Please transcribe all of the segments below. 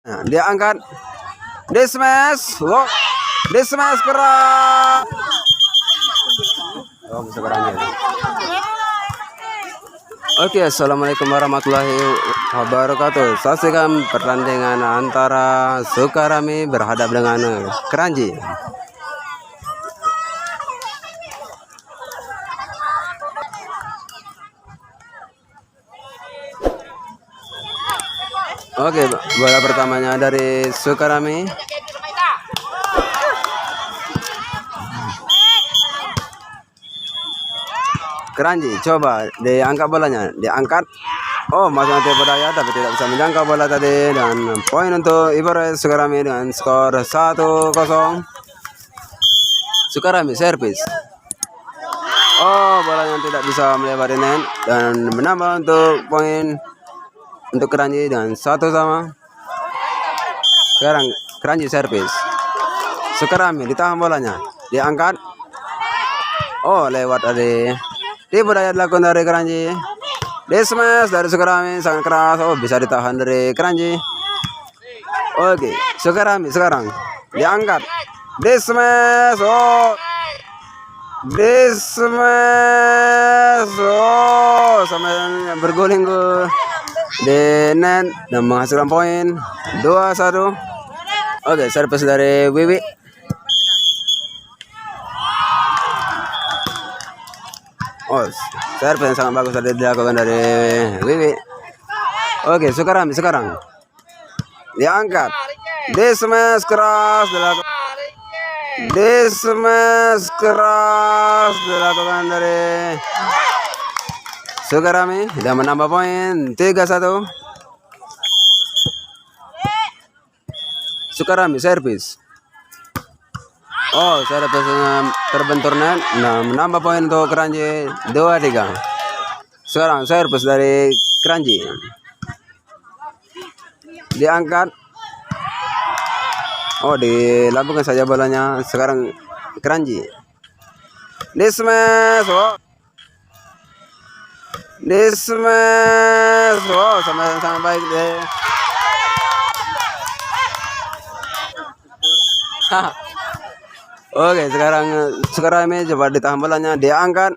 Nah, dia angkat. Dia smash. Wow. Dia smash keras. Oh, bisa berangkat. Oke, assalamualaikum warahmatullahi wabarakatuh. Saksikan pertandingan antara Sukarami berhadap dengan Keranji. Oke, bola pertamanya dari Sukarami. Keranji coba diangkat bolanya, diangkat. Oh, masih nanti berdaya tapi tidak bisa menjangkau bola tadi, dan poin untuk Ibarat Sukarami dengan skor 1-0. Sukarami servis. Oh, bolanya tidak bisa melewati net dan menambah untuk poin untuk Keranji dengan 1-1. Sekarang Keranji servis. Sukarami ditahan bolanya, diangkat. Oh, lewat tadi. Tipu daya dilakukan dari Keranji. Smash dari Sukarami sangat keras. Oh, bisa ditahan dari Keranji. Oke, Sukarami sekarang diangkat. Smash. Oh, smash. Oh, sampai berguling ke di net dan menghasilkan poin 2-1. Oke, servis dari Wiwi. Oh, servis yang sangat bagus tadi dilakukan dari Wiwi. Oke, Sukarami sekarang diangkat. Smash keras dilakukan. Smash keras dilakukan dari Sukarami dan menambah poin 3-1. Sukarami servis. Oh, servisnya terbentur net. Nah, menambah poin untuk Keranji 2-3. Sekarang servis dari Keranji. Diangkat. Oh, dilakukan saja bolanya. Sekarang Keranji. Smash. Oh. Smash. Oh, sama-sama baik deh. Oke, sekarang Sukarami coba ditahan bolanya, diangkat.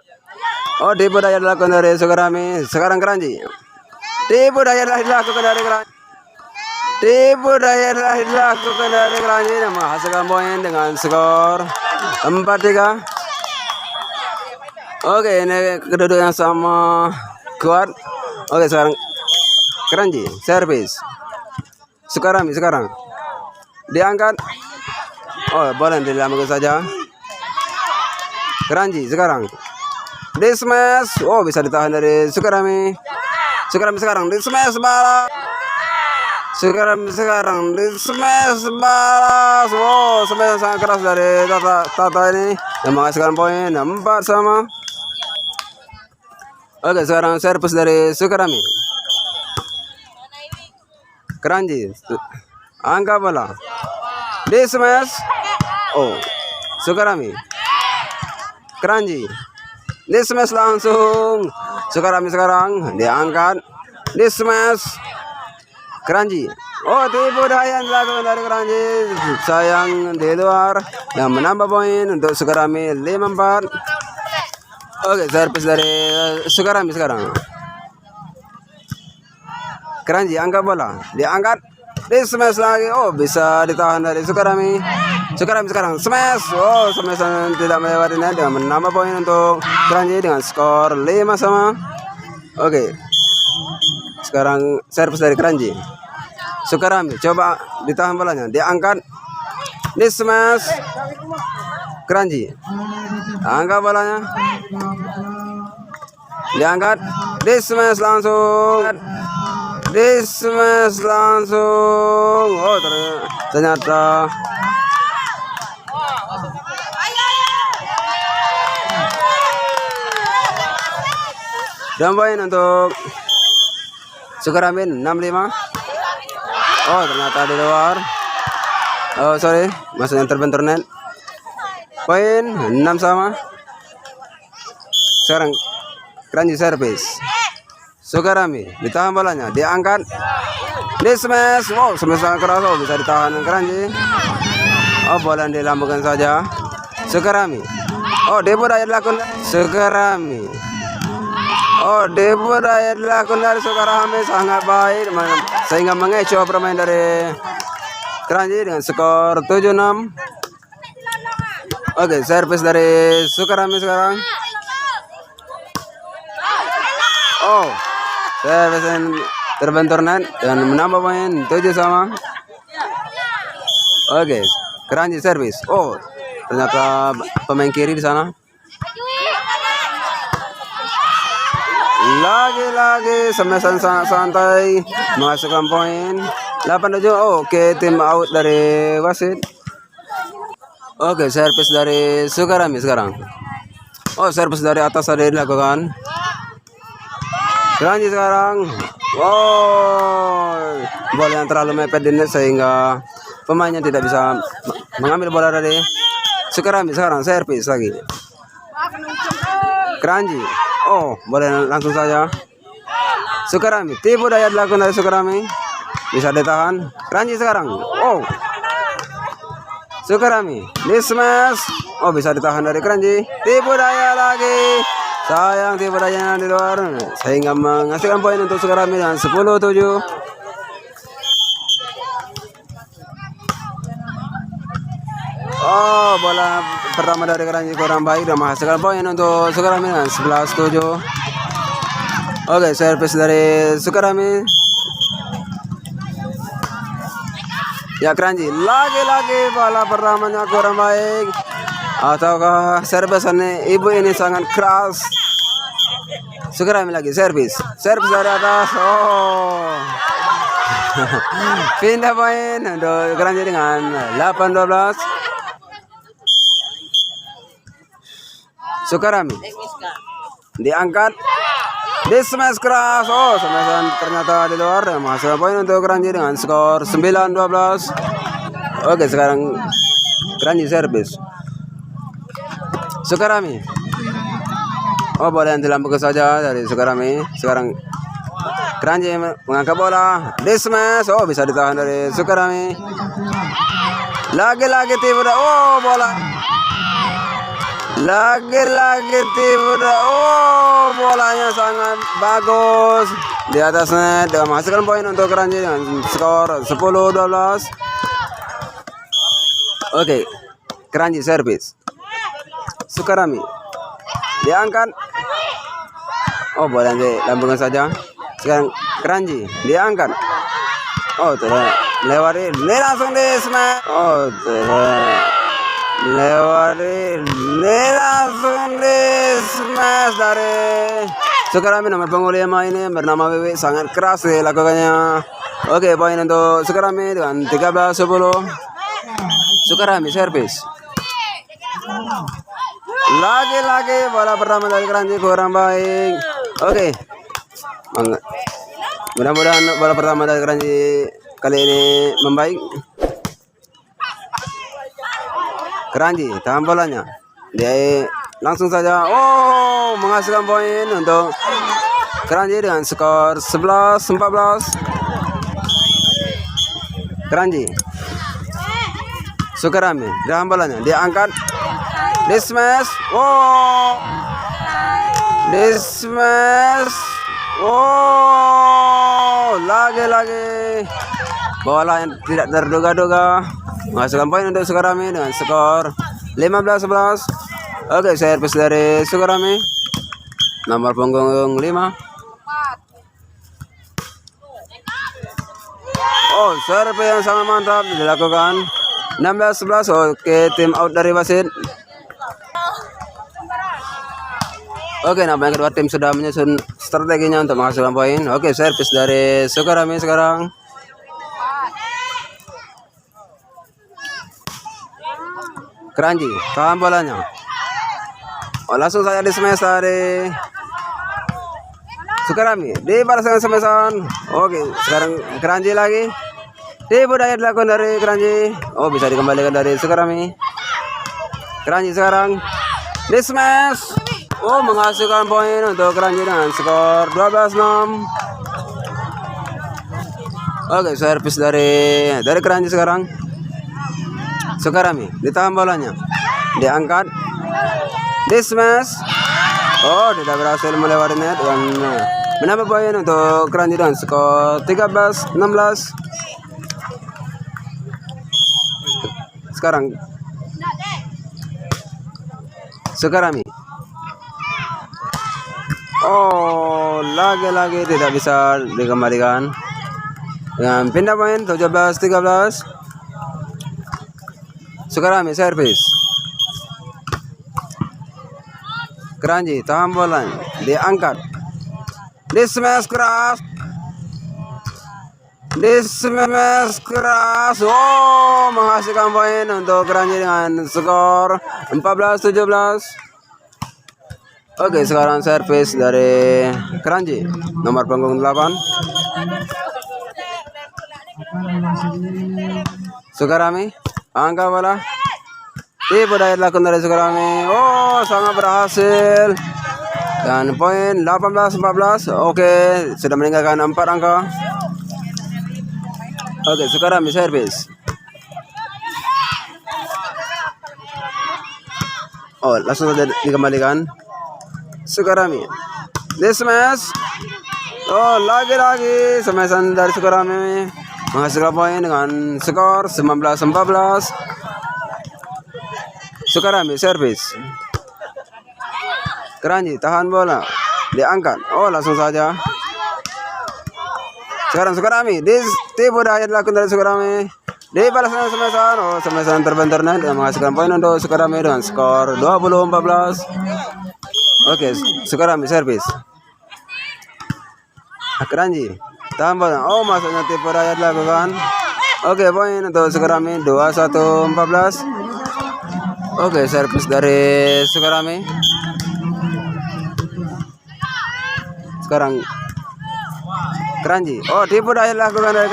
Oh, tipu daya dilakukan dari Sukarami. Sekarang Keranji. Tipu daya dilakukan dari Keranji. Tipu daya dilakukan dari Keranji dan menghasilkan poin dengan skor 4-3. Oke, ini kedudukan sama kuat. Oke, sekarang Keranji servis. Sukarami sekarang diangkat. Oh, boleh dilakukan saja. Keranji sekarang smash. Oh, bisa ditahan dari Sukarami. Sukarami sekarang smash balas. Sukarami sekarang smash balas. Wow, smash sangat keras dari Tata ini yang menghasilkan poin 4-4. Oke, sekarang servis dari Sukarami. Keranji angkat bola. Smash. Oh, Sukarami. Keranji. Smash langsung. Sukarami sekarang diangkat. Smash. Keranji. Oh, tipu daya yang dilakukan dari Keranji. Sayang di luar. Dan menambah poin untuk Sukarami 5-4. Oke, servis dari Sukarami sekarang. Keranji angkat bola. Diangkat. Smash lagi. Oh, bisa ditahan dari Sukarami. Sukarami sekarang smash. Oh, smash tidak melewati net dengan menambah poin untuk Keranji dengan skor 5-5. Oke, sekarang servis dari Keranji. Sukarami coba ditahan bolanya, diangkat. Smash. Keranji angkat bolanya, diangkat. Smash langsung. Smash langsung. Oh, ternyata dan poin untuk Sukarami 65. Oh, ternyata di luar. Oh, sorry, maksudnya terbentur net. Poin 6-6. Sekarang Keranji servis. Sukarami ditahan bolanya, diangkat. Di smash. Wow, smash sangat keras. Oh, bisa ditahan Keranji. Oh, bola dilambungkan saja. Sukarami. Oh, debut daya dilakukan Sukarami. Oh, debut daya dilakukan dari Sukarami sangat baik sehingga mengecoh permain dari Keranji dengan skor 7-6. Oke, servis dari Sukarami sekarang. Oh, servis terbentur net dan menambah poin 7-sama. Oke, Keranji servis. Oh, ternyata pemain kiri di sana. Lagi-lagi semesan sangat santai menghasilkan poin 8-7. Oh, oke, tim out dari wasit. Oke, servis dari Sukarami sekarang. Oh, servis dari atas tadi dilakukan. Keranji sekarang. Oh, bola yang terlalu mepet di net sehingga pemainnya tidak bisa mengambil bola dari Sukarami. Sekarang servis lagi. Keranji. Oh, boleh langsung saja. Sukarami. Tipu daya dilakukan dari Sukarami. Bisa ditahan. Keranji sekarang. Oh, Sukarami. Di smash. Oh, bisa ditahan dari Keranji. Tipu daya lagi. Sayang tipu dayanya di luar sehingga menghasilkan poin untuk Sukarami dengan 10-7. Oh, bola pertama dari Keranji kurang baik dan menghasilkan poin untuk Sukarami dengan 11-7. Oke, servis dari Sukarami. Ya, Keranji lagi-lagi bola pertamanya kurang baik. Ataukah servisan ibu ini sangat keras? Sukarami lagi servis dari atas. Oh, pindah poin untuk Keranji dengan 8-12. Sukarami diangkat, di smash keras. Oh, smashan ternyata di luar dan menghasilkan poin untuk Keranji dengan skor 9-12. Oke, sekarang Keranji servis. Sukarami. Oh, bola yang dilambungkan saja dari Sukarami. Sekarang Keranji mengangkat bola, di smash. Oh, bisa ditahan dari Sukarami. Lagi-lagi tipu daya. Oh, bola. Lagi-lagi tipu daya. Oh, bolanya sangat bagus di atas net dan menghasilkan poin untuk Keranji dengan skor 10-12. Oke, Keranji servis. Sukarami diangkat. Oh, bola dilambungkan saja. Sekarang Keranji diangkat. Oh, lewati, langsung di smash. Oh, lewati, langsung di smash dari Sukarami. Nomor punggung 5 ini bernama Wiwi, sangat keras dilakukannya. Oke, poin untuk Sukarami dengan 13-10. Sukarami servis. Lagi-lagi bola pertama dari Keranji kurang baik. Oke, mudah-mudahan bola pertama dari Keranji kali ini membaik. Keranji tahan bolanya, dia langsung saja. Oh, menghasilkan poin untuk Keranji dengan skor 11-14. Keranji. Sukarami tahan bolanya, dia angkat. Di smash. Oh, di smash. Oh, lagi-lagi bola yang tidak terduga-duga menghasilkan poin untuk Sukarami dengan skor 15-11. Oke, servis dari Sukarami. Nomor punggung 5. Oh, servis yang sangat mantap dilakukan. 16-11. Oke, tim out dari wasit. Oke, nampaknya kedua tim sudah menyusun strateginya untuk menghasilkan poin. Oke, servis dari Sukarami sekarang. Keranji tahan bolanya. Oh, langsung saja di smash dari Sukarami. Dibalas dengan smashan. Oke, sekarang Keranji lagi. Tipu daya dilakukan dari Keranji. Oh, bisa dikembalikan dari Sukarami. Keranji sekarang di smash. Oh, menghasilkan poin untuk Keranji dengan skor 12-6. Oke, servis dari Kranji sekarang. Sukarami ditahan bolanya, diangkat, dismiss. Oh, tidak berhasil melewati net dan menambah poin untuk Kranji dengan skor 13-16. Sekarang Sukarami. Oh, lagi-lagi tidak bisa dikembalikan. Dengan pindah poin 17-13. Sukarami servis. Kranji tahan bola, diangkat, dismiss keras, oh, menghasilkan poin untuk Kranji dengan skor 14-17. Oke, sekarang servis dari Kranji nomor punggung 8. Sukarami angkat bola, tipu daya dilakukan dari Sukarami. Oh, sangat berhasil dan poin 18-14. Oke, sudah meninggalkan 4 angka. Oke, Sukarami servis. Oh, langsung saja dikembalikan. Sukarami dismiss. Oh, lagi-lagi smashan dari Sukarami menghasilkan poin dengan skor 19-14. Sukarami servis. Kranji tahan bola, diangkat. Oh, langsung saja. Sekarang Sukarami tipu daya dilakukan dari Sukarami. Dibalas dengan smashan. Oh, smashan terbentur dan menghasilkan poin untuk Sukarami dengan skor 20-14. Oke, Sukarami servis. Kranji tahan bola. Oh, masuknya tipu daya dilakukan. Oke, poin untuk Sukarami 21-14. Oke, servis dari Sukarami. Sekarang Kranji. Oh, tipu daya dilakukan dari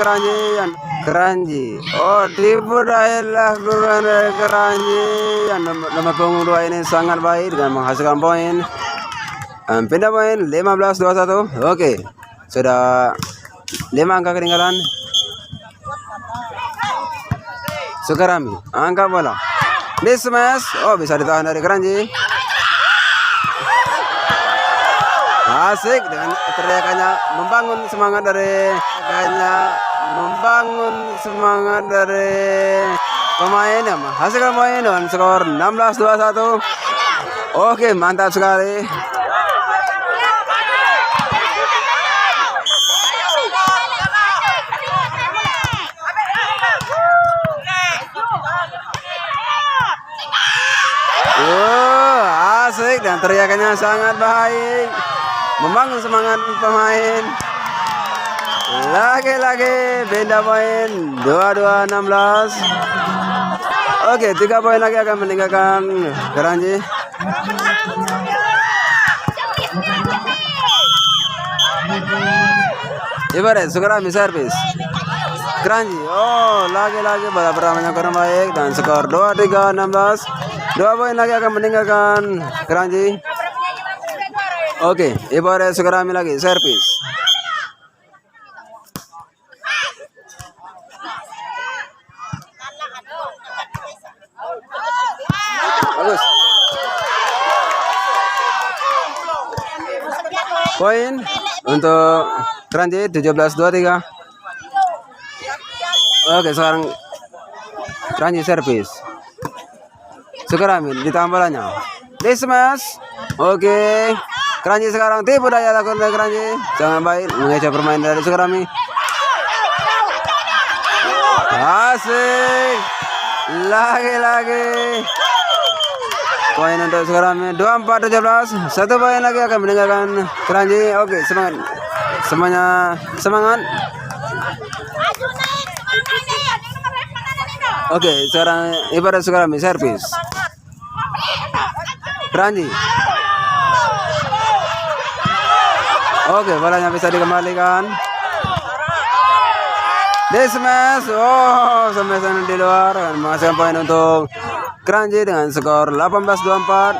Kranji. Oh, tipu daya dilakukan dari Kranji. Yang nomor punggung 2 ini sangat baik dengan menghasilkan poin. Pindah poin 15-21. Oke, sudah 5 angka ketinggalan. Sukarami angkat bola, dismiss. Oh, bisa ditahan dari Kranji. Asik dengan teriakannya membangun semangat dari pemain yang menghasilkan poin dengan skor 16-21. Oke, mantap sekali. Asik dan teriakannya sangat baik, membangun semangat pemain. Lagi-lagi pindah poin 22-16. Oke, 3 poin lagi akan meninggalkan Kranji. Ibarat Sukarami servis. Kranji. Oh, lagi-lagi bola pertamanya kurang baik dan skor 23-16. 2 poin lagi akan meninggalkan Kranji. Oke, ibarat Sukarami lagi servis. Bagus. Poin untuk Kranji 17-23. Oke, sekarang Kranji servis. Sukarami ditahan bolanya, dismiss. Oke, Kranji sekarang tipu daya lakukan dari Kranji. Jangan baik mengejar permainan dari Sukarami. Asik. Lagi-lagi poin untuk Sukarami 24-17. 1 poin lagi akan meninggalkan Kranji. Oke, semangat. Semuanya semangat. Oke, sekarang ibarat Sukarami servis. Kranji. Oke, bolanya bisa dikembalikan. Dismiss. Oh, smashan di luar dan menghasilkan poin untuk Kranji dengan skor 18-24.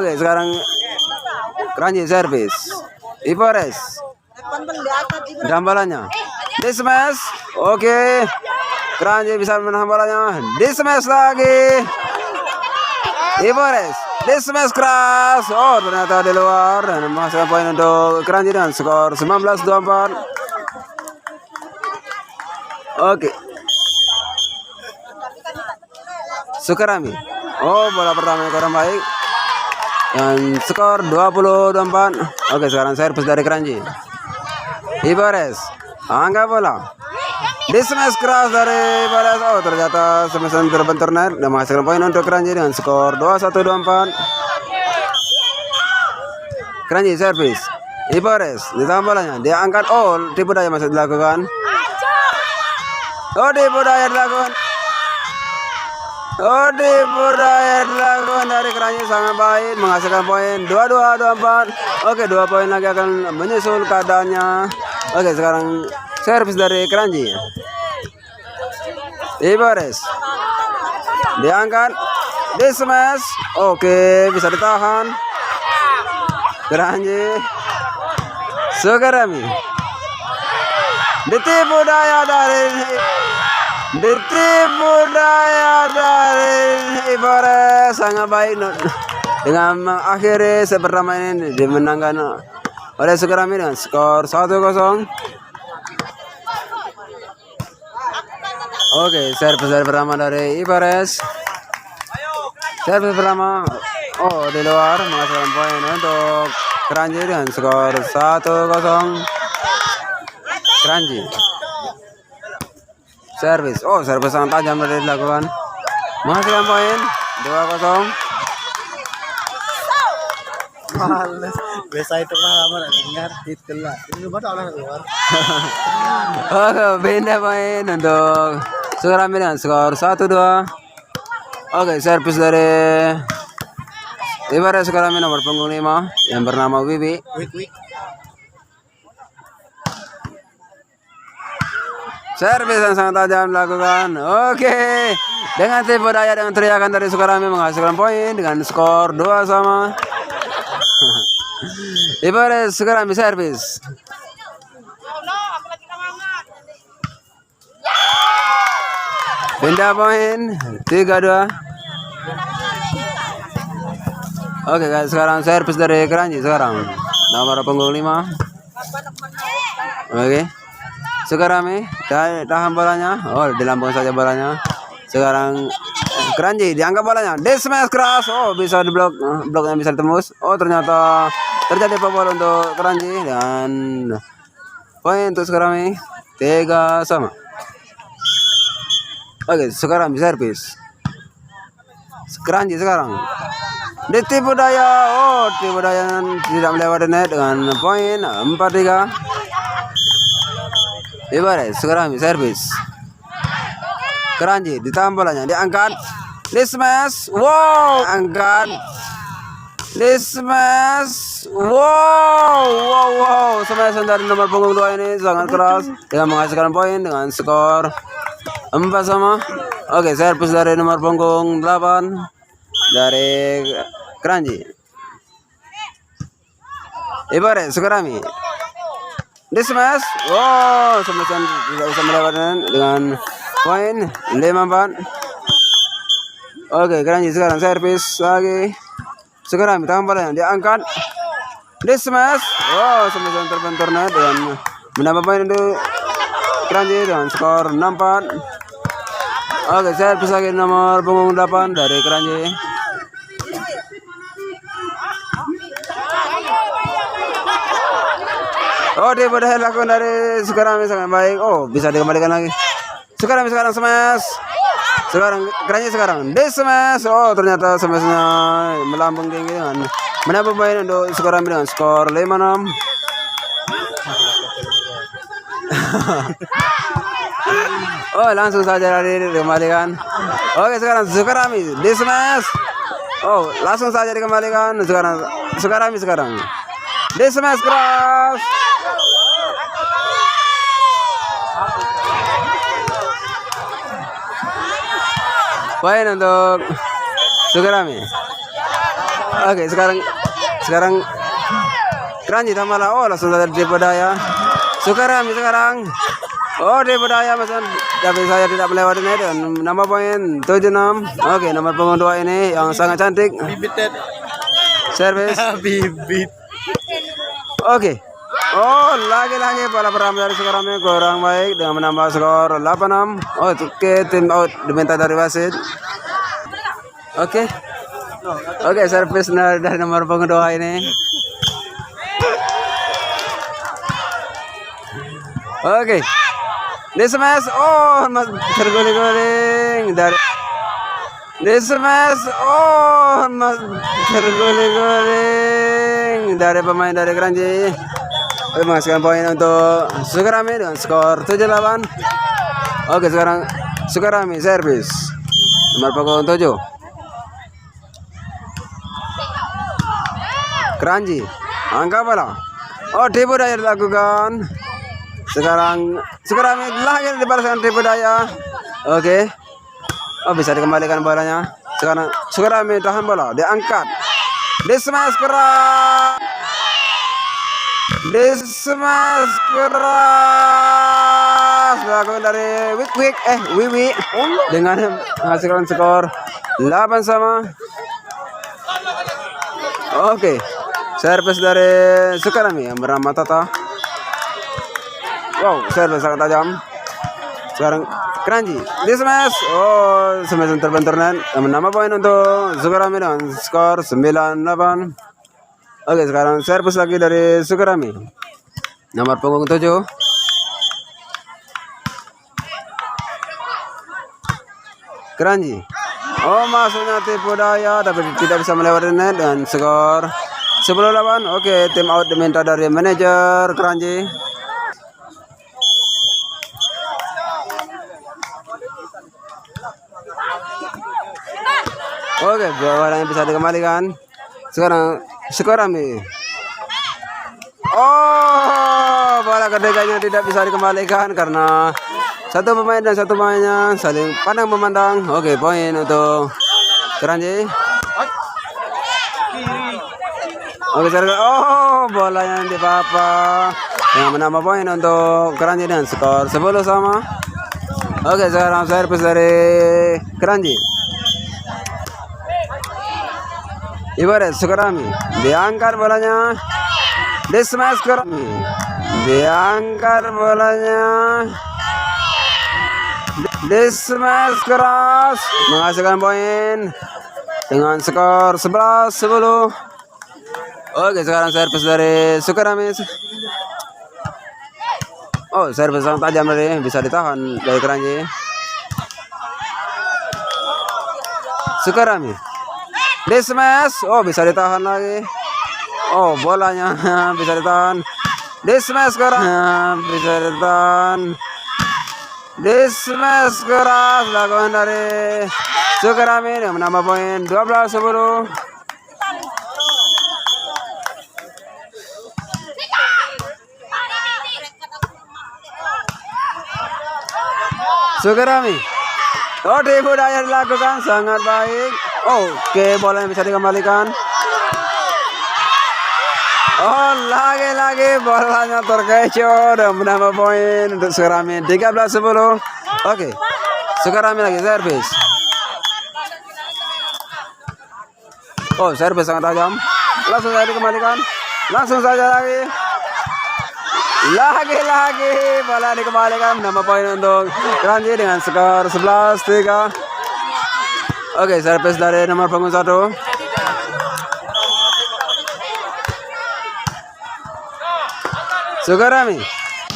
Oke, sekarang Kranji servis. Ipores. Dan bolanya Di smash. Oke. Keranji bisa menahan bolanya. Di smash lagi. Ibares. Di smash keras. Oh, ternyata di luar dan menghasilkan poin untuk Keranji dengan skor 19-24. Oke. Sukarami. Oh, bola pertama yang kurang baik. Dan skor 20-24. Oke, sekarang servis dari Keranji. Ibares. Angkat bola. Di smash keras dari Ibares. Oh, ternyata smash terbentur net dan menghasilkan poin untuk Keranji dengan skor 21-24. Keranji servis. Ibares. Ditahan bolanya. Dia angkat. Oh, tipu daya masih dilakukan. Oh, tipu daya dilakukan. Oh, tipu daya dilakukan dari Keranji sangat baik menghasilkan poin 22-24. Oke, 2 poin lagi akan menyusul keadaannya. Oke, sekarang servis dari Keranji. Ibares. Diangkat. Di smash. Oke, bisa ditahan. Keranji. Sukarami. Ditipu daya dari Ibares sangat baik dengan mengakhiri set pertama ini dimenangkan oleh Sukarami dengan skor 1-0. Oke, servis dari pertama dari Ibares. Servis pertama. Oh, di luar menghasilkan poin untuk Keranji dengan skor 1-0. Keranji. Servis. Oh, servis sangat tajam dari dilakukan. Menghasilkan poin 2-0. Males. Biasa itu pengalaman dengar itulah. Ini baru orang keluar. Oh, beda poin untuk Sukarami dengan skor 1-2. Oke, servis dari Ibarat Sukarami nomor punggung 5 yang bernama Wibi. Wik. Servis yang sangat tajam dilakukan. Oke. Dengan tipu daya dengan teriakan dari Sukarami menghasilkan poin dengan skor 2-2. Ibarat Sukarami servis. Pindah poin 3-2. Oke guys, sekarang servis dari Keranji sekarang. Nomor punggung 5. Oke. Sukarami tahan bolanya. Oh, dilambung saja bolanya. Sekarang Keranji diangkat bolanya. Di smash keras. Oh, bisa diblok. Bloknya bisa ditembus. Oh, ternyata terjadi pebol untuk Keranji dan poin untuk Sukarami 3-3. Oke, Sukarami servis. Keranji sekarang ditipu daya. Oh, tipu daya tidak melewati net dengan poin 4-3. Ibarat Sukarami servis. Keranji ditahan bolanya, diangkat, di smash. Wow, angkat, di smash. Wow. Smash dari nomor punggung 2 ini sangat keras dengan menghasilkan poin dengan skor 4-4. Oke, servis dari nomor punggung 8 dari Keranji. Ibarat Sukarami. Di smash. Wow, smash tidak bisa melewatkan dengan poin 5-4. Oke, Keranji sekarang servis lagi. Sukarami tahan bolanya, diangkat, di smash. Wow, smash yang terbentur net dan menambah poin untuk Keranji dengan skor 6-4. Oke, servis lagi nomor punggung 8 dari Keranji. Oh, dia pada lakukan dari Sukarami sangat baik. Oh, bisa dikembalikan lagi. Sukarami sekarang smash. Sekarang Keranji sekarang di smash. Oh, ternyata smashnya melambung tinggi dengan menambah poin untuk Sukarami dengan skor 5-6. Oh, langsung saja dikembalikan. Oke, sekarang Sukarami di smash. Oh, langsung saja dikembalikan. Sekarang Sukarami sekarang di smash keras. Poin untuk Sukarami. Oke, sekarang Keranji tambah. Oh, langsung saja tipu daya. Sukarami sekarang Oh, tipu daya Mas. Tapi saya tidak melewati ini dengan nama poin 76. Oke, nomor punggung 2 ini yang sangat cantik. Bibitet. Servis. Bibit. Oke. Oh, lagi-lagi bola beramai dari sekarang ini kurang baik dengan menambah skor 86. Oh, oke, tim out diminta dari wasit. Oke. Oke, servis dari nomor punggung 2 ini. Oke. Di smash. Oh, terguling-guling dari di smash. Oh, terguling-guling dari pemain dari Kranji. Memasukkan poin untuk Sukarami dengan skor 78. Oke, sekarang Sukarami servis nomor punggung 7. Kranji angka bola. Oh, tipu daya dilakukan. Sekarang Sukarami lagi dibalaskan tipu daya. Oke. Oh, bisa dikembalikan bolanya. Sekarang Sukarami tahan bola, diangkat. Di smash keras. Di smash keras. Dilakukan dari Wiwi dengan menghasilkan skor 8 sama. Oke. Servis dari Sukarami yang bernama Tata. Wow, servis sangat tajam. Sekarang Kranji di smash. Oh, smash terbentur dan menambah poin untuk Sukarami dengan skor 98. Oke, sekarang servis lagi dari Sukarami nomor punggung 7. Kranji. Oh, masuknya tipu daya tapi tidak bisa melewati net dan skor 10-8. Oke, tim out diminta dari manajer Kranji. Oke, bolanya bisa dikembalikan. Sekarang Sukarami. Oh, bola ketiganya tidak bisa dikembalikan karena satu pemain dan satu pemainnya saling pandang memandang. Oke, poin untuk Kranji. Oke, sekarang bola yang dipapa yang menambah poin untuk Kranji dan skor 10 sama. Oke, sekarang servis dari Kranji. Ibarat Sukarami diangkat bolanya. Di smash Sukarami diangkat bolanya. Di smash keras menghasilkan poin dengan skor 11-10. Oke, sekarang servis dari Sukarami. Oh, servis sangat tajam dari bisa ditahan dari Kranji. Sukarami di smash. Oh, bisa ditahan lagi. Oh, bolanya bisa ditahan. Di smash sekarang bisa ditahan. Di smash keras lakukan dari Sukarami yang menambah poin 12-10. Sukarami. Oh, tipu daya dilakukan sangat baik. Oke, bola yang bisa dikembalikan. Oh, lagi-lagi bolanya terkecoh dan menambah poin untuk Sukarami 13-10. Oke, Sukarami lagi servis. Oh, servis sangat tajam. Langsung saja dikembalikan. Langsung saja lagi. Lagi-lagi bola dikembalikan menambah poin untuk Kranji dengan skor 11-3. Oke, servis dari nomor punggung 1. Sukarami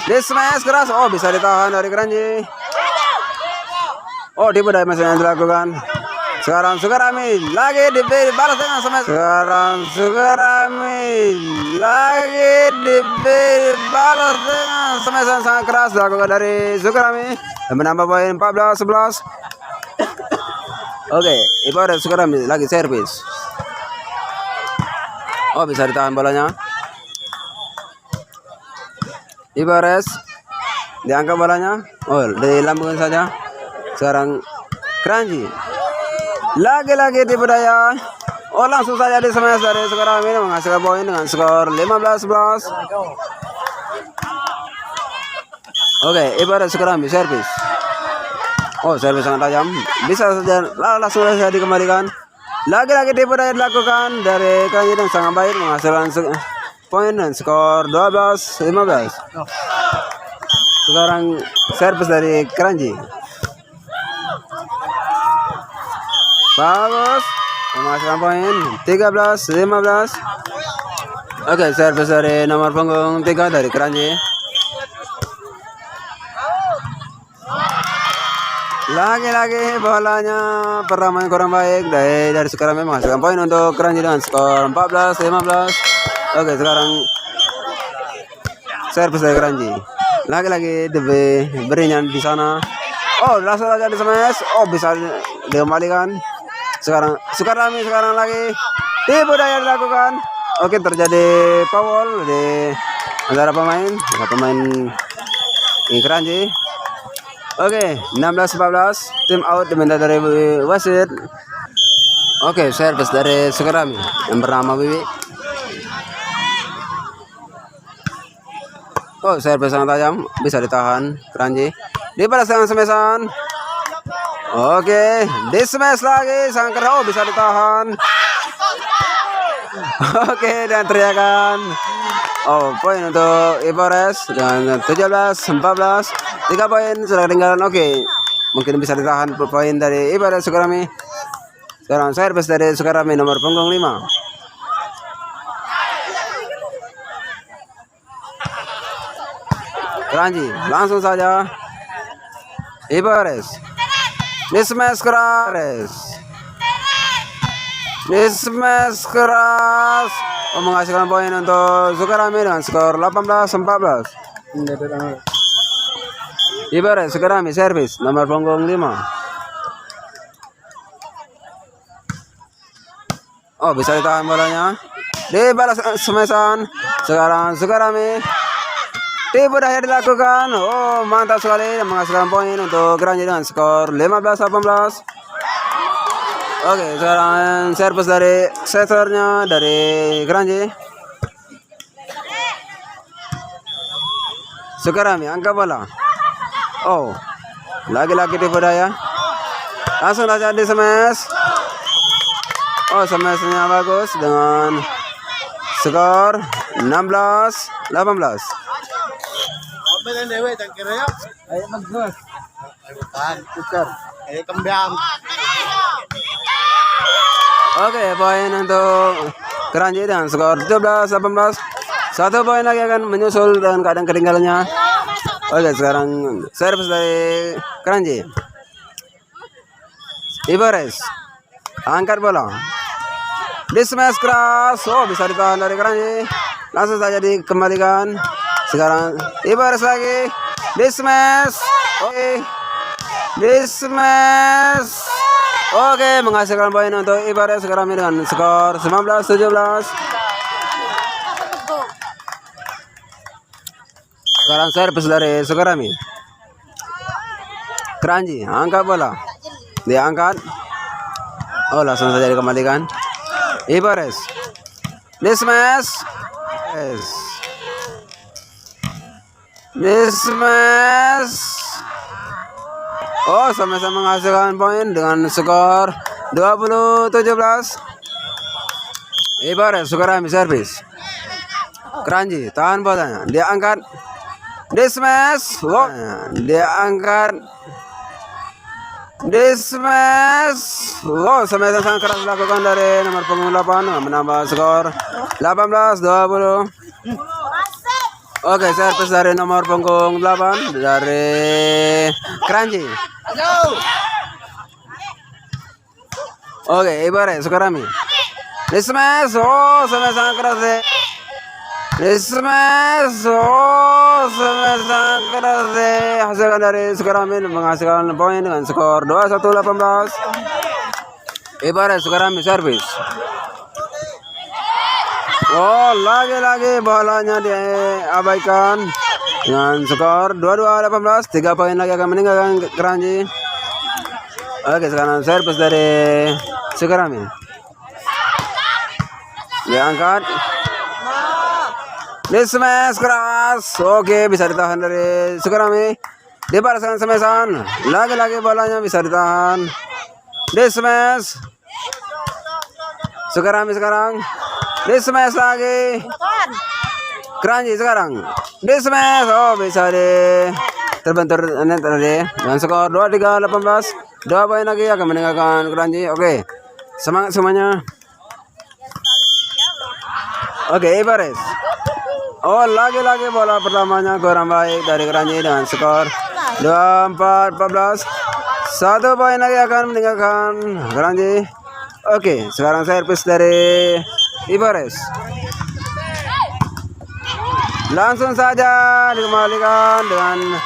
di smash keras. Oh, bisa ditahan dari Kranji. Oh, tipu daya masih yang dilakukan. Sekarang Sukarami lagi dibalas dengan smash. Sekarang Sukarami lagi dibalas dengan smash yang sangat keras dilakukan dari Sukarami dan menambah poin 14-11. Oke, ibarat Sukarami lagi servis. Oh, bisa ditahan bolanya. Ibarat diangkat bolanya. Oh, dilambungkan saja. Sekarang Kranji lagi-lagi tipu daya. Oh, langsung saja di smash dari Sukarami menghasilkan poin dengan skor 15-11. Oke, ibarat sekarang servis. Oh, servis sangat tajam. Bisa saja langsung saja dikembalikan. Lagi-lagi tipu daya dilakukan dari Kranji dan sangat baik menghasilkan poin dan skor 12-15. Sekarang servis dari Kranji. Bagus. Menghasilkan poin 13-15. Oke, servis dari nomor punggung 3 dari Kranji. Lagi-lagi bolanya pertama yang kurang baik dari sekarang memang menghasilkan poin untuk Kranji dengan skor 14-15. Oke, sekarang servis dari Kranji. Lagi-lagi berinya di sana. Oh, langsung saja di smash. Oh, bisa dikembalikan. Sekarang lagi tipu daya dilakukan. Oke, terjadi foul di antara pemain di Kranji. Oke, 16-14, tim out diminta dari wasit. Oke, servis dari Sukarami yang bernama Wiwi. Oh, servis sangat tajam, bisa ditahan Kranji. Dibalas dengan smashan. Oke, di smash lagi sang keras. Oh, bisa ditahan. Oke, dan teriakan. Oh, poin untuk Ipores dengan 17-14. 3 poin sudah ketinggalan. Oke, mungkin bisa ditahan poin dari Ipores Sukarami. Sekarang servis dari Sukarami nomor punggung 5. Kranji langsung saja Ipores. Smash keras. Menghasilkan poin untuk Sukarami dengan skor 18-14. Ibarat Sukarami servis nomor punggung 5. Oh, bisa ditahan bolanya. Dibalas smashan. Sekarang Sukarami tipu daya dilakukan. Oh, mantap sekali menghasilkan poin untuk Kranji dengan skor 15-18. Oke, sekarang servis dari setternya dari Kranji. Sukarami angkat bola. Oh, lagi-lagi tipu daya. Langsung saja di smash. Oh, smashnya bagus dengan skor 16-18. Ayo mag-gas. Ayo kembang. Oke, poin untuk Kranji dengan skor 17-18. 1 poin lagi akan menyusul dengan keadaan ketinggalannya. Oke, sekarang servis dari Kranji. Ipores angkat bola. Di smash keras. Oh, bisa ditahan dari Kranji. Langsung saja dikembalikan. Sekarang Ipores lagi. Di smash. Oke. Di smash. Oke, menghasilkan poin untuk Ipores sekarang dengan skor 19-17. Sekarang servis dari Sukarami. Kranji angkat bola. Diangkat. Oh, langsung saja dikembalikan. Ipores. Di smash. Yes. Di smash. Oh, sama-sama menghasilkan poin dengan skor 20-17. Ipores Sukarami servis. Kranji tahan bolanya. Dia angkat. Di smash. Oh, dia angkat. Di smash. Oh, smash yang sangat keras dilakukan dari nomor punggung 8 menambah skor 18-20. Oke, servis dari nomor punggung 8 dari Kranji. Oke, Ipores Sukarami. Di smash. Oh, smash sangat keras deh. Di smash. Oh, smash sangat keras deh. Hasilkan dari Sukarami menghasilkan poin dengan skor 21-18. Ipores Sukarami servis. Oh, lagi-lagi bolanya diabaikan dengan skor 22-18. 3 poin lagi akan meninggalkan Kranji. Oke, sekarang servis dari Sukarami. Diangkat. Smash keras. Oke, bisa ditahan dari Sukarami. Dibalaskan smashan. Lagi-lagi bolanya bisa ditahan. Smash. Sukarami sekarang. Smash lagi. Keranji sekarang. Smash. Oh, bisa terbentur ini tadi. Dan skor 23-18. 2 poin lagi akan meninggalkan Keranji. Oke. Semangat semuanya. Oke, Ibares. Oh, lagi-lagi bola pertamanya kurang baik dari Keranji dengan skor 24-14. 1 poin lagi akan meninggalkan Keranji. Oke, sekarang servis dari Ibares. Langsung saja dikembalikan dengan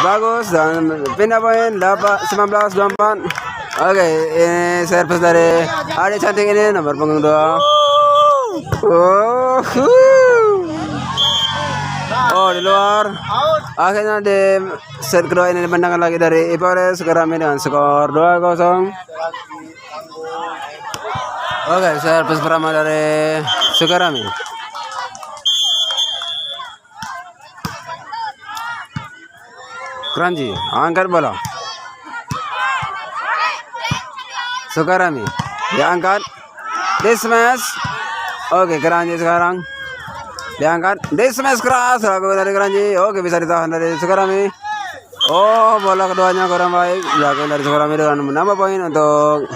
bagus dan pindah poin 19-24. Oke, ini servis dari Adik cantik ini nomor punggung 2. Oh, di luar. Akhirnya di set kedua ini dimenangkan lagi dari Ibares Sukarami dengan skor 2-0. Oke, servis pertama dari Sukarami. Keranji angkat bola. Sukarami diangkat. Smash. Oke, Keranji sekarang diangkat. Smash keras lakukan dari Keranji. Oke, bisa ditahan dari Sukarami. Oh, bola keduanya kurang baik. Dilakukan dari Sukarami dengan menambah poin untuk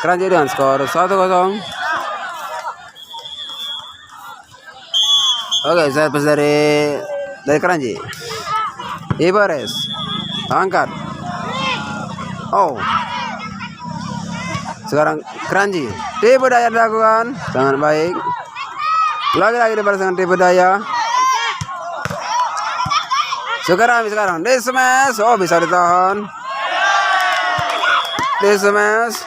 Keranji dengan skor 1-0. Oke, servis dari Keranji. Ibares angkat. Oh, sekarang Keranji tipu daya dilakukan sangat baik. Lagi-lagi dibalas dengan tipu daya. Sukarami sekarang Smash. Oh, bisa ditahan. Smash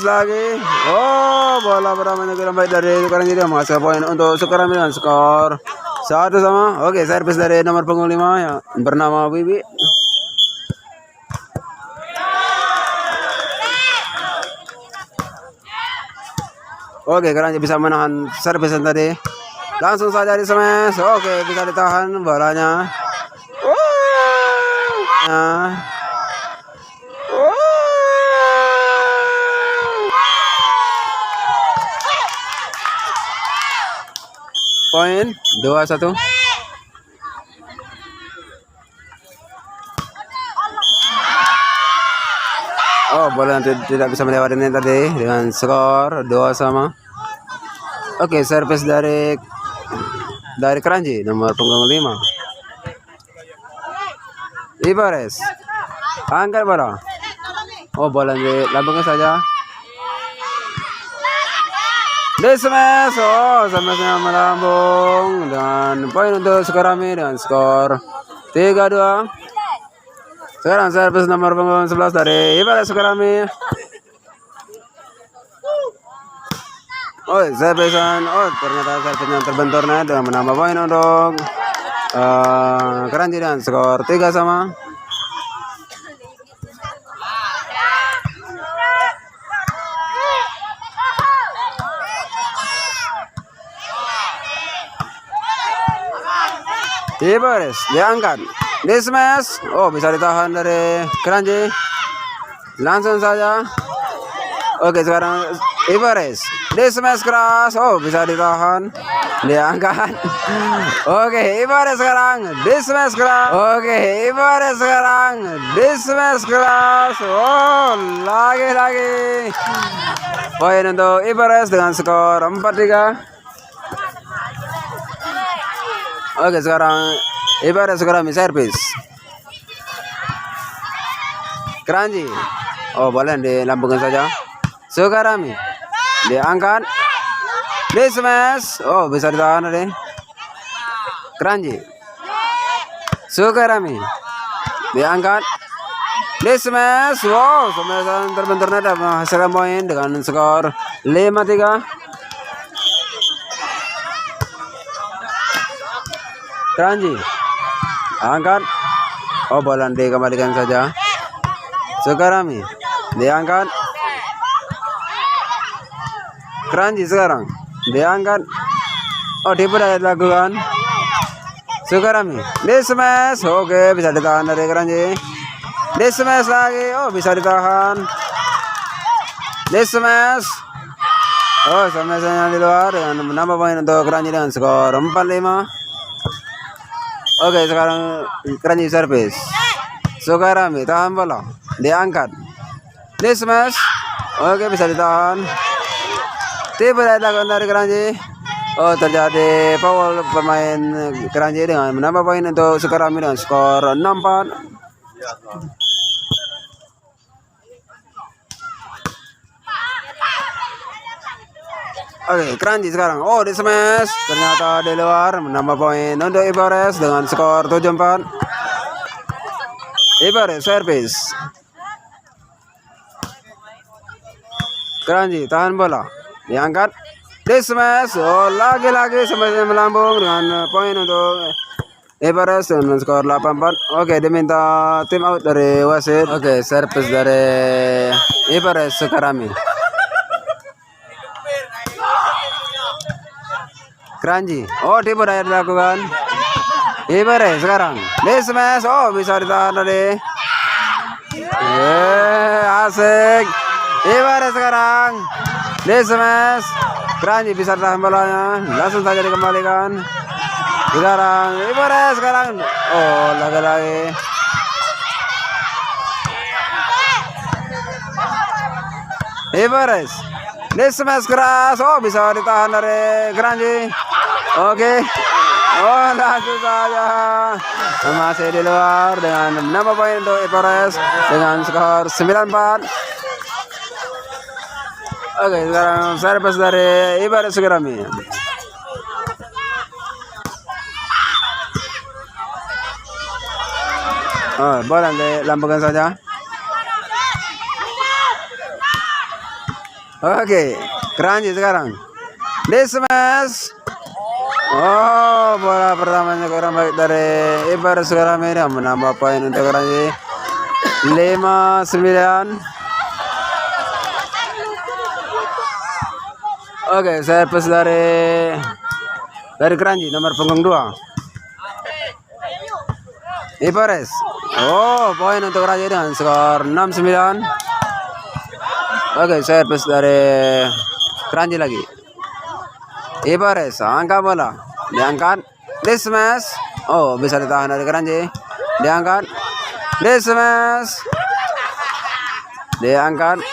lagi. Oh, bola pertamanya kurang baik dari Keranji. Dia menghasilkan poin untuk Sukarami dengan skor 1-1. Oke, servis dari nomor punggung 5 yang bernama Wiwi. Oke, Keranji bisa menahan servis yang tadi. Langsung saja di smash. Oke, bisa ditahan bolanya. Poin 2-1. Oh, bola tidak bisa melewati ini tadi dengan skor 2-2. Oke, servis dari Keranji nomor punggung 5. Ibares angkat bola. Oh, bola dilambungkan saja. Smash. Oh, smashnya melambung dan poin untuk Sukarami dengan skor 3-2. Sekarang servis nomor punggung 11 dari Ibares Sukarami. Oh, servisan. Oh, ternyata servisnya terbentur dengan menambah poin untuk Keranji dengan skor 3-3. Ibares diangkat. Smash. Oh, bisa ditahan dari Keranji. Langsung saja. Oke, sekarang Ibares. Smash keras. Oh, bisa ditahan. Diangkat. Oke, Ibares sekarang. Smash keras. Oke, Ibares sekarang. Smash keras. Oh, lagi-lagi. Poin untuk Ibares dengan skor 4-3. Oke, sekarang Ibares Sukarami servis. Keranji. Oh, boleh dilambungkan saja. Sukarami diangkat. Smash. Oh, bisa ditahan tadi. Keranji. Sukarami diangkat. Smash. Wow, smash terbentur dan menghasilkan poin dengan skor 5-3. Keranji angkat. Oh, bola dikembalikan saja. Sukarami diangkat. Keranji sekarang diangkat. Oh, dilakukan. Sukarami, di smash. Oke, bisa ditahan dari Keranji. Di smash lagi. Oh, bisa ditahan. Di smash. Oh, smashnya di luar dengan menambah poin untuk Keranji dengan skor 4-5. Oke, sekarang Keranji servis. Sukarami tahan bola, diangkat. Di smash. Oke, bisa ditahan. Tiba dilakukan dari Keranji. Oh, terjadi foul pemain Keranji dengan menambah poin untuk Sukarami dengan skor 6-4. Oke, Keranji sekarang. Oh, di smash. Ternyata di luar menambah poin untuk Ibares dengan skor 7-4. Ibares servis. Keranji tahan bola, diangkat. Di smash. Oh, lagi-lagi smash melambung dengan poin untuk Ibares dengan skor 8-4. Oke, diminta tim out dari wasit. Oke, servis dari Ibares Sukarami. Keranji. Oh, tiba daya dilakukan. Ibares sekarang. Di smash. Oh, bisa ditahan tadi. Asik. Ibares sekarang. Di smash. Keranji bisa tahan bolanya, langsung saja dikembalikan. Sekarang Ibares sekarang. Oh, lagi-lagi. Ibares. Di smash keras. Oh, bisa ditahan dari Keranji. Oke. Oh, langsung saja masih di luar dengan menambah poin untuk Ibares dengan skor 9-4. Oke, sekarang servis dari Ibares Sukarami. Oh, bola dilambungkan saja. Oke, Keranji sekarang. Di smash. Oh, bola pertamanya kurang baik dari Ibares Sukarami yang menambah poin untuk Keranji 5-9. Oke, servis dari Keranji nomor punggung 2. Ibares. Oh, poin untuk Keranji dengan skor 6-9. Oke, servis dari Keranji lagi. Ibares angkat bola, diangkat. Di smash. Oh, bisa ditahan dari Keranji. Diangkat. Di smash. Diangkat.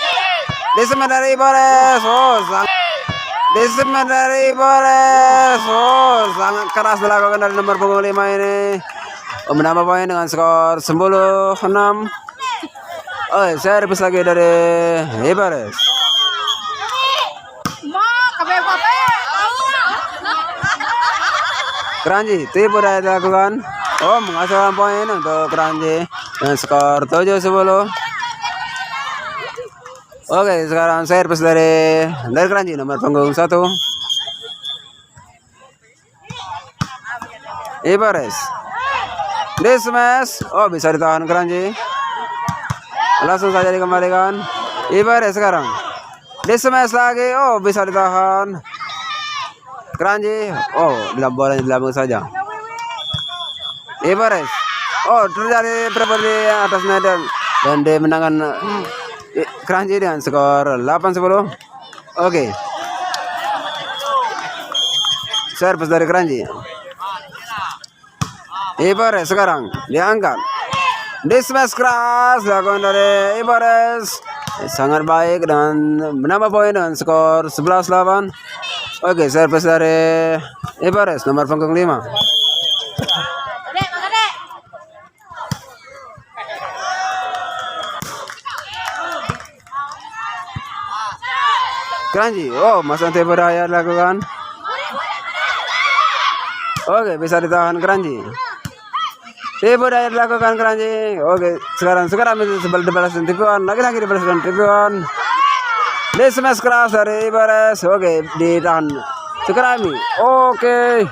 Di smash dari Ibares. Oh, Dismen dari Ibares. Oh, sangat keras dilakukan dari nomor punggung 5 ini. Oh, menambah poin dengan skor 10-6. Oh, servis lagi dari Ibares. Keranji tipu daya dilakukan. Oh, menghasilkan poin untuk Keranji dengan skor 7-10. Oke, sekarang servis dari Keranji nomor punggung 1. Ibares. Di smash. Oh, bisa ditahan Keranji. Langsung saja dikembalikan. Ibares sekarang. Di smash lagi. Oh, bisa ditahan Keranji. Oh, bola dilambung saja. Ibares. Oh, terjadi trouble di atasnya dan dia menangkan Keranji dengan skor 8-10. Oke. Servis dari Keranji. Ibares sekarang diangkat. Di smash keras dilakukan dari Ibares. Sangat baik dan menambah poin dengan skor 11-8. Oke, servis dari Ibares nomor punggung 5. Keranji. Oh, masih nanti berdaya dilakukan. Oke, bisa ditahan Keranji. Tipu daya dilakukan Keranji. Oke, sekarang dibalaskan tipuan. Lagi-lagi dibalaskan tipuan. Di smash keras dari Ibares. Oke, ditahan Sukarami. Oke.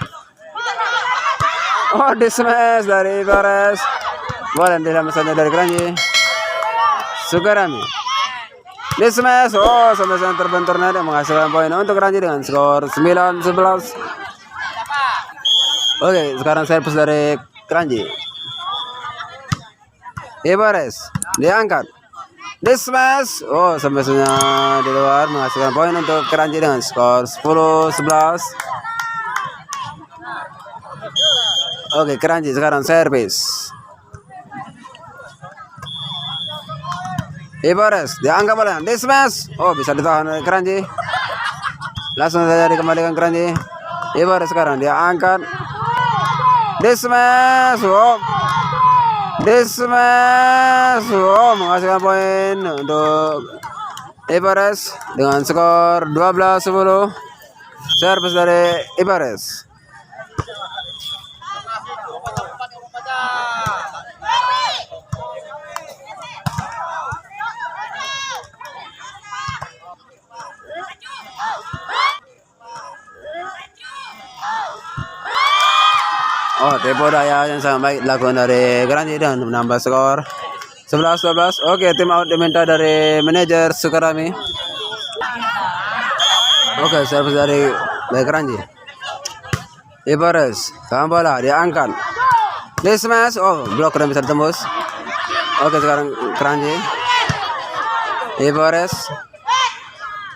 Oh, di smash dari Ibares. Boleh dilambungkannya dari Keranji. Sukarami. Dismiss. Oh, sampai terbentur net yang menghasilkan poin untuk Kranji dengan skor 9-11. Oke, sekarang servis dari Kranji. Ibares diangkat. Dismiss. Oh, sampai di luar menghasilkan poin untuk Kranji dengan skor 10-11. Oke, Kranji sekarang servis. Ibares diangkat bola. Dismiss. Oh, bisa ditahan oleh Kranji. Langsung saja dikembalikan Kranji. Ibares sekarang dia angkat. Dismiss. Oh. Dismiss. Oh, menghasilkan poin untuk Ibares dengan skor 12-10. Servis dari Ibares. Oh, tempo daya yang sangat baik dilakukan dari Kranji dan menambah skor 11-12. Oke, tim out diminta dari manajer Sukarami. Oke, servis dari Kranji. Ibares, tahan bola, diangkat. Dismiss. Oh, blok dan bisa ditembus. Oke, sekarang Kranji. Ibares.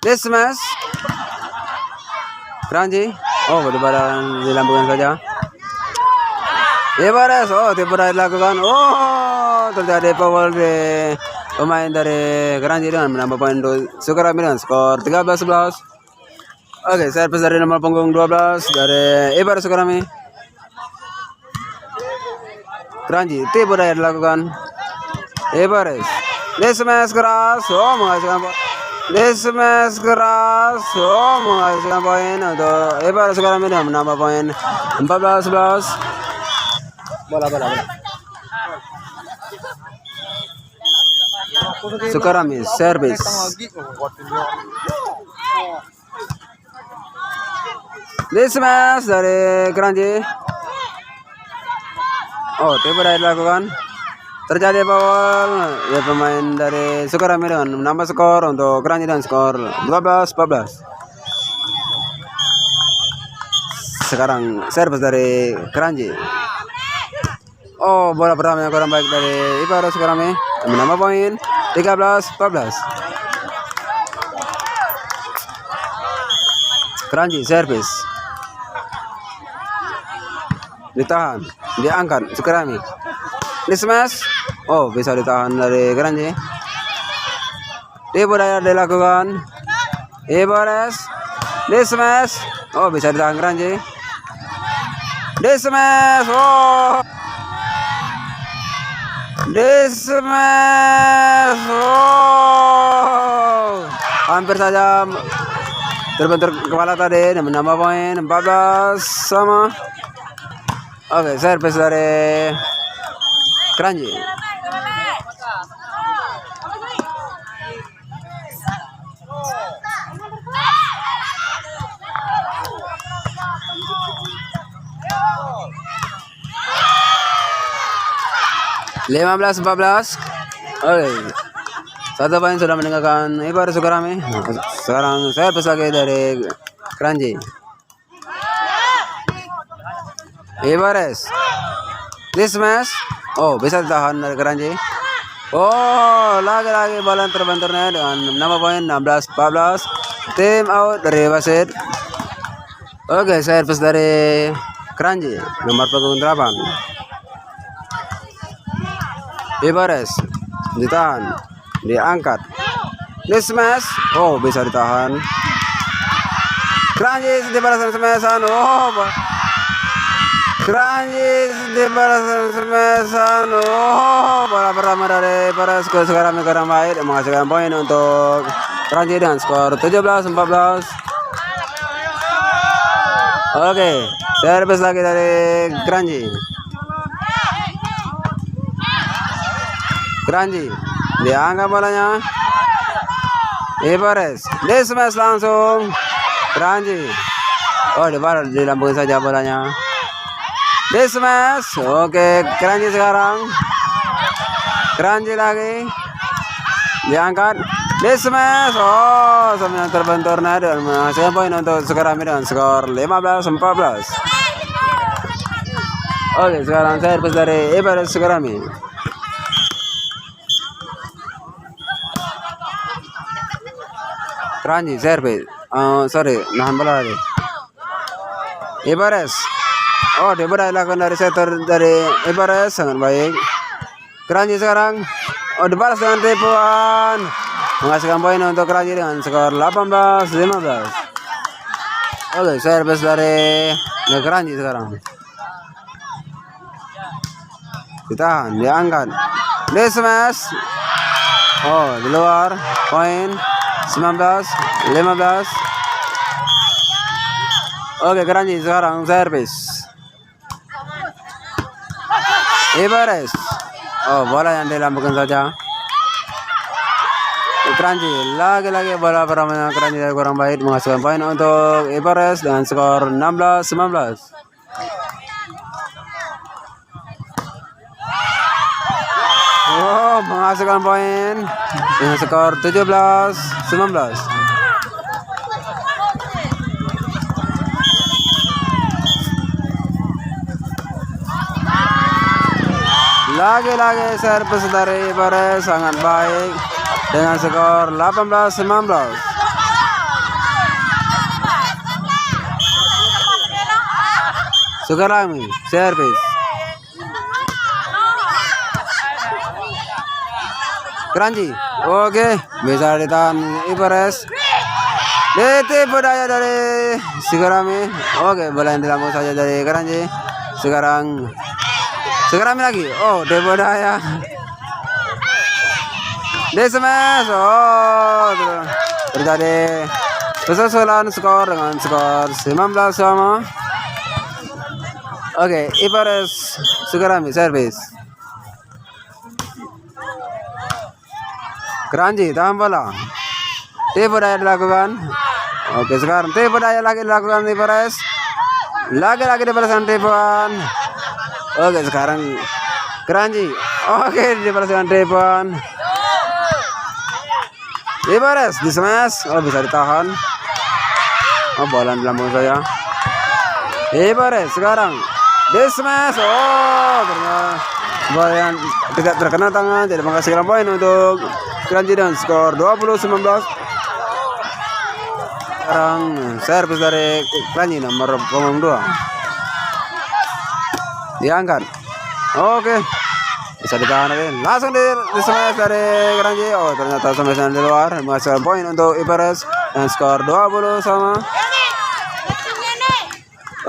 Dismiss. Kranji. Oh, berdebaran dilambungkan saja. Ibares, oh tidak dilakukan. Oh, terjadi foul di pemain dari Kranji dengan menambah poin untuk Sukarami dengan skor 13-11. Oke, servis dari nomor punggung 12 dari Ibares Sukarami. Kranji tidak daya dilakukan. Ibares, dismiss keras. Oh, menghasilkan poin. Dismiss keras. Oh, menghasilkan poin untuk Ibares Sukarami dengan menambah poin 14-11. Bola. Sukarami servis. Dismiss dari Kranji. Oh, tidak dilakukan. Terjadi foul ya pemain dari Sukarami dengan menambah skor untuk Kranji dan skor 12-14. Sekarang servis dari Kranji. Oh, bola pertama yang kurang baik dari Ibares Sukarami menambah poin 13-14. Kranji servis. Ditahan, diangkat Sukarami. Dismiss. Oh, bisa ditahan dari Kranji. Daya dilakukan. Ibares. Dismiss. Oh, bisa ditahan Kranji. Dismiss. Oh. Dismiss. Oh. Hampir saja terbentur kepala tadi dan menambah poin 14 sama. Oke, servis dari Kranji. Lima 14. Oke. Satu poin sudah meninggalkan Ibares Sukarami. Sekarang servis lagi dari Kranji. Ibares. Dismiss. Oh, bisa ditahan dari Kranji. Oh, lagi-lagi bola terbenturnya dengan nama poin 16-14. Tim out dari wasit. Oke, servis dari Kranji nomor punggung 8. Ibares ditahan, diangkat. Dismiss. Oh, bisa ditahan. Kranji dibalasan smesan. Oh, Kranji dibalasan smesan. Oh, bola pertama dari Ibares ke sekarang kurang baik menghasilkan poin untuk Kranji dengan skor 17-14. Oke, servis lagi dari Kranji. Kranji diangkat bolanya. Ibares dismiss langsung. Kranji. Oh, dilambungin saja bolanya. Dismiss. Oke, Kranji sekarang. Kranji lagi. diangkat, di smash. Oh, sampai terbentur dan menghasilkan poin untuk Sukarami dengan skor 15-14. Oke, sekarang servis dari Ibarat Sukarami. Kranji servis. Sorry, nahan bola tadi. Ibares. Oh, dia dilakukan dari setter dari Ibares sangat baik. Kranji sekarang. Oh, dibalas dengan tipuan. Menghasilkan poin untuk Kranji dengan skor 18-15. Oke, servis dari Kranji sekarang. Ditahan, diangkat. Di smash. Oh, di luar. Poin 19-15. Oke, Kranji sekarang servis. Ibares. Oh, bola yang dilambungkan saja. Kranji lagi-lagi bola permainan Kranji kurang baik menghasilkan poin untuk Ibares dengan skor 16-19. Oh, menghasilkan poin dengan skor 17-19. Lagi-lagi servis dari Ibares sangat baik dengan skor 18-19. Sukarami servis. Kranji, oke, bisa ditahan Ibares. Ditipu daya dari Sukarami. Oke, bola yang dilambung saja dari Kranji. Sekarang Sukarami lagi. Oh, tipu daya. Smash. Oh, terjadi kesusulan skor dengan skor 19 sama. Oke, Ibares Sukarami servis. Kranji tahan bola. Tipu daya dilakukan. Oke, sekarang tipu daya lagi dilakukan Ibares. Lagi-lagi dibalaskan tipuan. Oke, sekarang Kranji. Oke, dibalaskan tipuan. Ibares di smash. Oh, bisa ditahan. Oh, bola dilambung saya. Ibares sekarang di smash. Oh, ternyata bola yang tidak terkena tangan. Jadi menghasilkan poin untuk Kranji dengan skor 20-19. Sekarang servis dari Kranji nomor punggung 2. Diangkat. Oke. Bisa ditahan lagi. Langsung di smash dari Kranji. Oh, ternyata smashnya di luar. Menghasilkan poin untuk Ibares dengan skor 20 sama.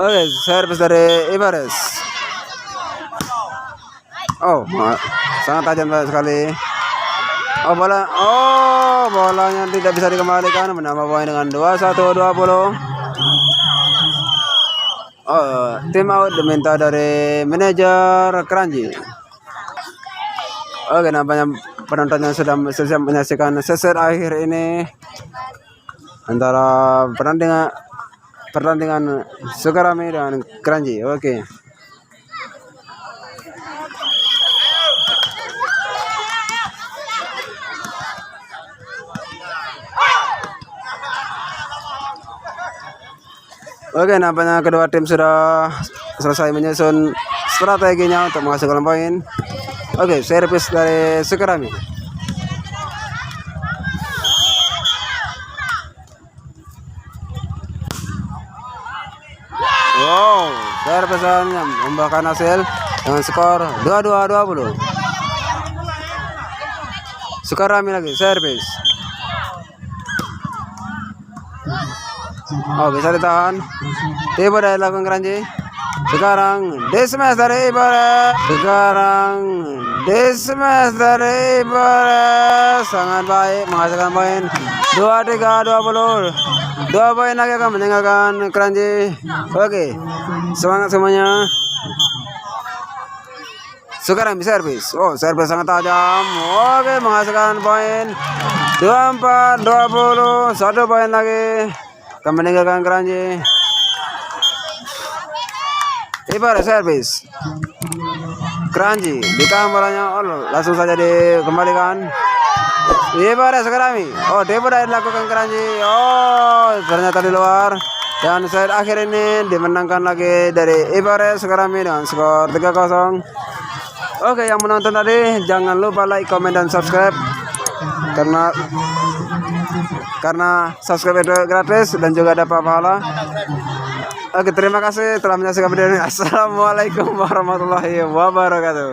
Oke, servis dari Ibares. Oh, sangat tajam sekali. Oh, bolanya tidak bisa dikembalikan, menambah poin dengan 21-20. Oh, tim out diminta dari manajer Kranji. Oke, nampaknya penonton yang sudah selesai menyaksikan sesi akhir ini antara pertandingan Sukarami dengan Kranji. Oke. Oke, nampaknya kedua tim sudah selesai menyusun strateginya untuk menghasilkan poin. Oke, servis dari Sukarami. Wow, servisannya membuahkan hasil dengan skor 22-20. Sukarami lagi servis. Oh, bisa ditahan. Tiba dari lakukan Kranji. Sekarang dismiss dari Ibarat. Sangat baik menghasilkan poin 23-20. 2 poin lagi akan meninggalkan Kranji. Oke, semangat semuanya. Sekarang servis. Oh, servis sangat tajam. Oke, menghasilkan poin 24-20. 1 poin lagi akan meninggalkan Kranji. Ibarat servis. Kranji ditahan bolanya. Oh, langsung saja dikembalikan. Ibarat sekarang ini. Oh, daripada dilakukan keranji. Oh, ternyata di luar. Dan set akhir ini dimenangkan lagi dari Ibarat sekarang ini dengan skor 3-0. Oke, yang menonton tadi jangan lupa like, komen, dan subscribe karena subscribe itu gratis dan juga ada pahala. Oke, terima kasih telah menyaksikan video ini. Assalamualaikum warahmatullahi wabarakatuh.